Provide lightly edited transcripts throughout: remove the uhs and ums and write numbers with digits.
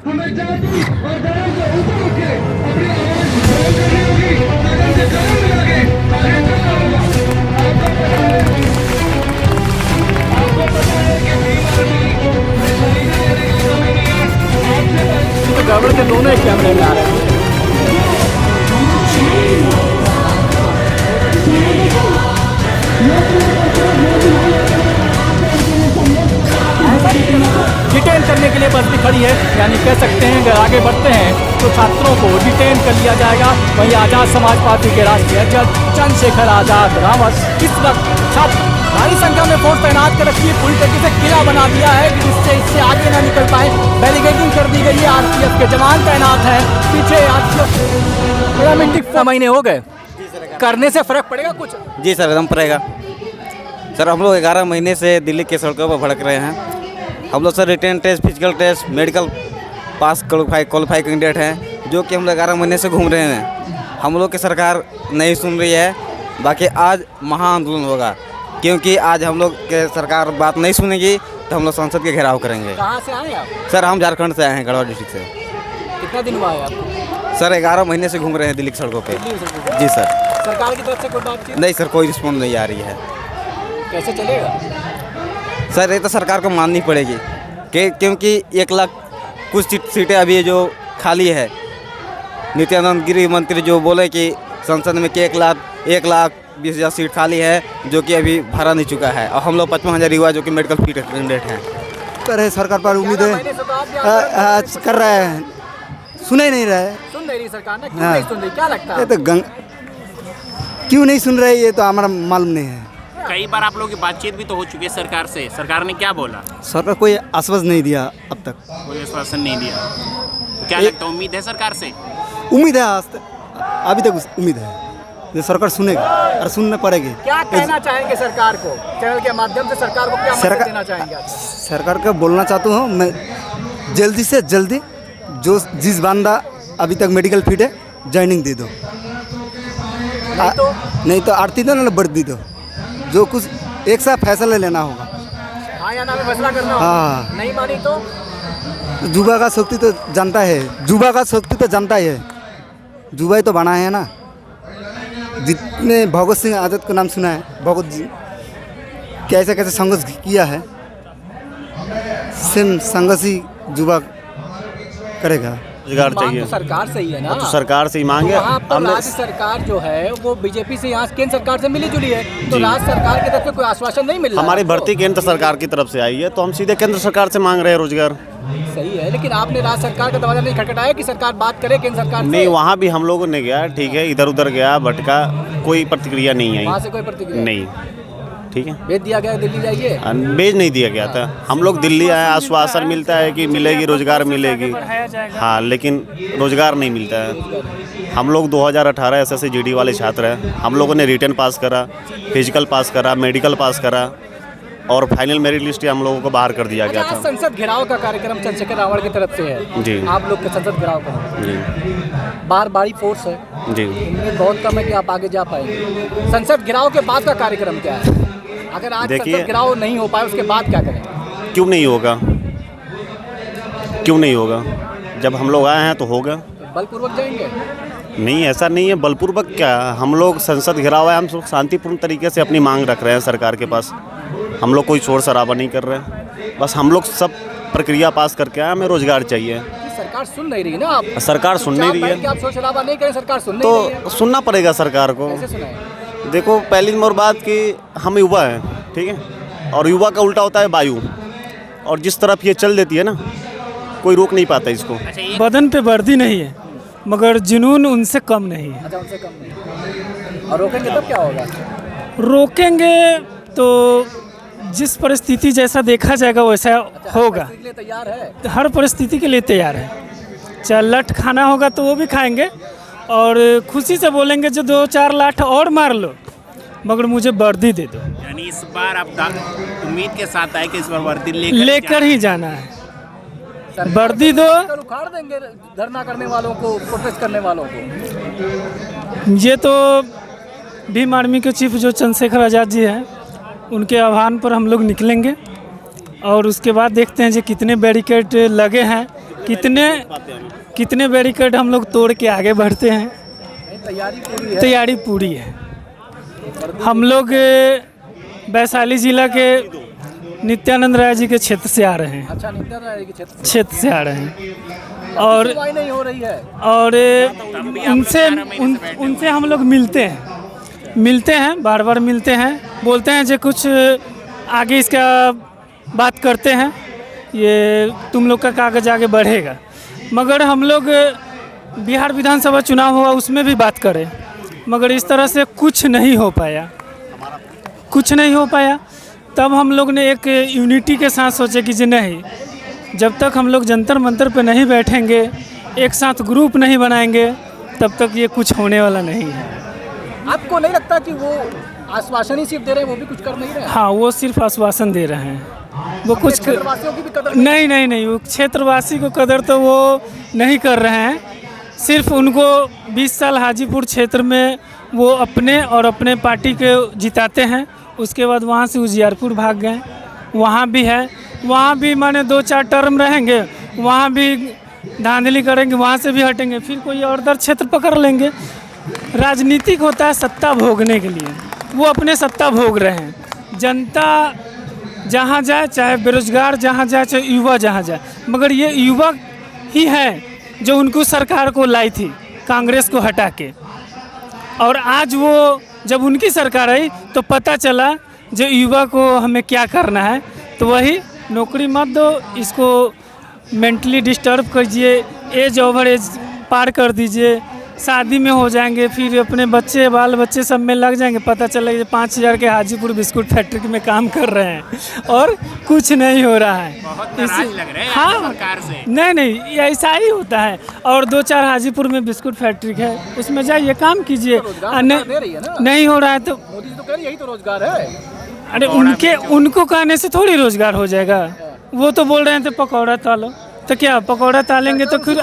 हमें जाति और धर्म से ऊपर उठ के अपनी आवाज बुलंद करनी होगी, कदम से कदम मिला के आगे चलना होगा। आपको पता है कि भीम आर्मी शहीदी देने की कमी नहीं है। आपसे गड़बड़ के दोनों एक कैमरे में आ रहे हैं। डिटेन करने के लिए बस भी खड़ी है, यानी कह सकते हैं अगर आगे बढ़ते हैं तो छात्रों को डिटेन कर लिया जाएगा। वहीं आजाद समाज पार्टी के राष्ट्रीय अध्यक्ष चंद्रशेखर आजाद रावत इस वक्त छात्र भारी संख्या में फोर्स तैनात कर रखी है, पूरी तरीके से किला बना दिया है जिससे इससे आगे ना निकल पाए। बैरिकेडिंग कर दी गई है, आरपीएफ के जवान तैनात हैं पीछे। पैरामिलिट्री महीने हो गए, करने से फर्क पड़ेगा कुछ? जी सर, एकदम पड़ेगा सर। हम लोग 11 महीने से दिल्ली के सड़कों पर भड़क रहे हैं। हम लोग sir written test, physical test, medical pass qualify candidate हैं, जो कि हम लोग 11 महीने से घूम रहे हैं। हम लोग की सरकार नहीं सुन रही है। बाकी आज महाआंदोलन होगा, क्योंकि आज हम लोग के सरकार बात नहीं सुनेगी तो हम लोग संसद के घेराव करेंगे। कहाँ से आए आप? सर हम झारखंड से आए हैं, गढ़वा डिस्ट्रिक्ट से। कितना दिन हुआ है आपको? सर 11 महीने से घूम रहे हैं दिल्ली की सड़कों पे। जी सर। सरकार की तरफ से कोई बातचीत? नहीं सर, कोई रिस्पॉन्स नहीं आ रही है। कैसे चलेगा? सर ये तो सरकार को माननी पड़ेगी क्योंकि 1 लाख कुछ सीटें अभी जो खाली है। नित्यानंद गृह मंत्री जो बोले कि संसद में कि 1 लाख 20,000 सीट खाली है, जो कि अभी भरा नहीं चुका है। और हम लोग 55,000 युवा जो कि मेडिकल फील्ड कैंडिडेट हैं। कर है सरकार पर उम्मीद है, कर रहा है, सुन ही नहीं रहा है। सुन नहीं रही सरकार ने, क्यों नहीं सुन रही, क्या लगता है? ये तो क्यों नहीं सुन रही, ये तो हमारा मालूम नहीं है। कई बार आप लोगों की बातचीत भी तो हो चुकी है सरकार से, सरकार ने क्या बोला? सरकार कोई आश्वासन नहीं दिया अब तक। कोई आश्वासन नहीं दिया। तो क्या लगता है, उम्मीद है सरकार से? उम्मीद है, आज तक अभी तक उम्मीद है ये सरकार सुनेगी और सुनने पड़ेगी। क्या कहना चाहेंगे सरकार को, चैनल के माध्यम से सरकार को क्या मैसेज देना चाहेंगे? सरकार को बोलना चाहता हूँ मैं, जल्दी से जल्दी जो जिस बंदा अभी तक मेडिकल फिट है ज्वाइनिंग दे दो, नहीं तो आरती दो ना बढ़ती दो। जो कुछ एक साथ फैसला लेना होगा। हाँ या ना में फैसला करना होगा। हाँ। नहीं मानी तो जुबा का शक्ति तो जानता है, जुबा का शक्ति तो जानता ही है। जुबा ही तो बना है ना। जितने भगत सिंह आजाद का नाम सुना है, भगत जी कैसे कैसे संघर्ष किया है, सेम संघर्ष ही जुबा करेगा। रोजगार चाहिए तो सरकार से ही है ना, तो सरकार से ही मांगे। तो राज्य सरकार जो है वो बीजेपी से यहाँ केंद्र सरकार से मिली जुली है, तो राज्य सरकार की तरफ से कोई आश्वासन नहीं मिल रहा। हमारी भर्ती केंद्र सरकार की तरफ से आई है, तो हम सीधे केंद्र सरकार से मांग रहे हैं रोजगार। सही है, लेकिन आपने राज्य सरकार का दरवाजा नहीं खटखटाया कि सरकार बात करे केंद्र सरकार से? नहीं, वहाँ भी हम लोगों ने गया, ठीक है, इधर उधर गया, भटका, कोई प्रतिक्रिया नहीं आई। वहाँ से कोई प्रतिक्रिया नहीं, ठीक है। भेज दिया गया दिल्ली जाइए? भेज नहीं दिया गया था। हम लोग दिल्ली आए, आश्वासन मिलता है कि मिलेगी, रोजगार मिलेगी, हाँ, लेकिन रोजगार नहीं मिलता है। हम लोग 2018 SSC GD वाले छात्र हैं। हम लोगों ने रिटन पास करा, फिजिकल पास करा, मेडिकल पास करा, और फाइनल मेरिट लिस्ट हम लोगों को बाहर कर दिया गया था। संसद घेराव का कार्यक्रम चंद्रशेखर रावत की तरफ से है जी। आप लोग के संसद घेराव का जी बार बारी फोर्स है जी। उम्मीद बहुत कम है कि आप आगे जा पाएंगे। संसद घेराव के बाद का कार्यक्रम क्या है? अगर आज संसद घेराव नहीं हो पाए उसके बाद क्या करें? क्यों नहीं होगा, क्यों नहीं होगा? जब हम लोग आए हैं तो होगा। बलपूर्वक जाएंगे? नहीं, ऐसा नहीं है बलपूर्वक। क्या, हम लोग संसद घेराव है, हम लोग शांतिपूर्ण तरीके से अपनी मांग रख रहे हैं सरकार के पास। हम लोग कोई शोर शराबा नहीं कर रहे हैं, बस हम लोग सब प्रक्रिया पास करके आए, हमें रोजगार चाहिए। सरकार सुन नहीं रही ना, आप सरकार सुन नहीं रही है आप शोर शराबा नहीं करें, सरकार सुन नहीं रही है तो सुनना पड़ेगा सरकार को। कैसे सुनाएं? देखो, पहली नंबर बात कि हम युवा हैं, ठीक है, और युवा का उल्टा होता है वायु, और जिस तरफ ये चल देती है ना, कोई रोक नहीं पाता इसको। बदन पे वर्दी नहीं है मगर जुनून उनसे कम नहीं है। अच्छा, उनसे कम नहीं। और रोकेंगे तब क्या होगा? रोकेंगे तो जिस परिस्थिति जैसा देखा जाएगा वैसा होगा। के लिए तैयार है? हर परिस्थिति के लिए तैयार है। चाहे लठ खाना होगा तो वो भी खाएंगे, और खुशी से बोलेंगे जो 2-4 लाठ और मार लो मगर मुझे वर्दी दे दो। यानी इस बार आप उम्मीद के साथ आए कि इस बार वर्दी लेकर ही जाना है। वर्दी दो, उखाड़ देंगे धरना करने वालों को, प्रोटेस्ट करने वालों को। ये तो भीम आर्मी के चीफ जो चंद्रशेखर आज़ाद जी हैं, उनके आह्वान पर हम लोग निकलेंगे, और उसके बाद देखते हैं जो कितने बैरिकेड लगे हैं कितने बैरिकेड हम लोग तोड़ के आगे बढ़ते हैं। तैयारी पूरी है। हम लोग वैशाली जिला के नित्यानंद राय जी के क्षेत्र से आ रहे हैं। अच्छा, नित्यानंद राय के क्षेत्र से आ रहे हैं और सुनवाई नहीं हो रही है। और उनसे हम लोग मिलते हैं, बार बार मिलते हैं, बोलते हैं जो कुछ आगे इसका बात करते हैं, ये तुम लोग का कागज़ आगे बढ़ेगा। मगर हम लोग बिहार विधानसभा चुनाव हुआ उसमें भी बात करें, मगर इस तरह से कुछ नहीं हो पाया। तब हम लोग ने एक यूनिटी के साथ सोचे कि जी नहीं, जब तक हम लोग जंतर मंतर पे नहीं बैठेंगे, एक साथ ग्रुप नहीं बनाएंगे, तब तक ये कुछ होने वाला नहीं है। आपको नहीं लगता कि वो आश्वासन ही सिर्फ दे रहे हैं, वो भी कुछ कर नहीं रहे हैं? हाँ, वो सिर्फ आश्वासन दे रहे हैं, वो कुछ क्षेत्रवासियों की भी कदर नहीं, वो क्षेत्रवासी को कदर तो वो नहीं कर रहे हैं। सिर्फ उनको 20 साल हाजीपुर क्षेत्र में वो अपने और अपने पार्टी के जिताते हैं, उसके बाद वहाँ से उजियारपुर भाग गए। वहाँ भी माने 2-4 टर्म रहेंगे, वहाँ भी धांधली करेंगे, वहाँ से भी हटेंगे, फिर कोई और दर क्षेत्र पकड़ लेंगे। राजनीतिक होता है सत्ता भोगने के लिए, वो अपने सत्ता भोग रहे हैं। जनता जहाँ जाए, चाहे बेरोजगार जहाँ जाए, चाहे युवा जहाँ जाए, मगर ये युवा ही है जो उनको सरकार को लाई थी कांग्रेस को हटा के। और आज वो जब उनकी सरकार आई तो पता चला जो युवा को हमें क्या करना है, तो वही नौकरी मत दो, इसको मेंटली डिस्टर्ब कीजिए, एज ओवर एज पार कर दीजिए, शादी में हो जाएंगे, फिर अपने बच्चे बाल बच्चे सब में लग जाएंगे, पता चलेगा 5,000 के हाजीपुर बिस्कुट फैक्ट्री में काम कर रहे हैं और कुछ नहीं हो रहा है। बहुत नाराज लग रहे हैं हाँ, सरकार से। नहीं, ये ऐसा ही होता है। और 2-4 हाजीपुर में बिस्कुट फैक्ट्री है, उसमें जाइए काम कीजिए। नहीं हो रहा है तो मोदी जी तो कह रहे यही तो रोजगार है। अरे उनको कहने से थोड़ी रोजगार हो जाएगा। वो तो बोल रहे हैं तो पकौड़ा तालो, तो क्या पकौड़ा तालेंगे तो फिर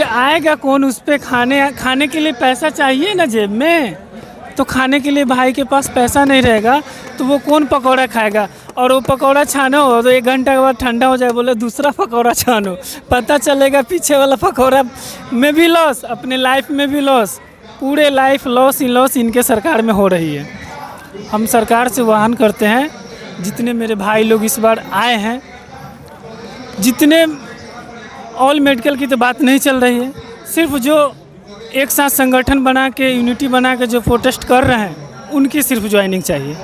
आएगा कौन उस पर? खाने के लिए पैसा चाहिए ना जेब में, तो खाने के लिए भाई के पास पैसा नहीं रहेगा तो वो कौन पकौड़ा खाएगा? और वो पकौड़ा छानो तो 1 घंटा के बाद ठंडा हो जाए, बोले दूसरा पकौड़ा छानो, पता चलेगा पीछे वाला पकौड़ा में भी लॉस, अपने लाइफ में भी लॉस, पूरे लाइफ लॉस ही लॉस इनके सरकार में हो रही है। हम सरकार से आह्वान करते हैं, जितने मेरे भाई लोग इस बार आए हैं, जितने ऑल मेडिकल की तो बात नहीं चल रही है, सिर्फ जो एक साथ संगठन बना के यूनिटी बना के जो प्रोटेस्ट कर रहे हैं उनकी सिर्फ ज्वाइनिंग चाहिए।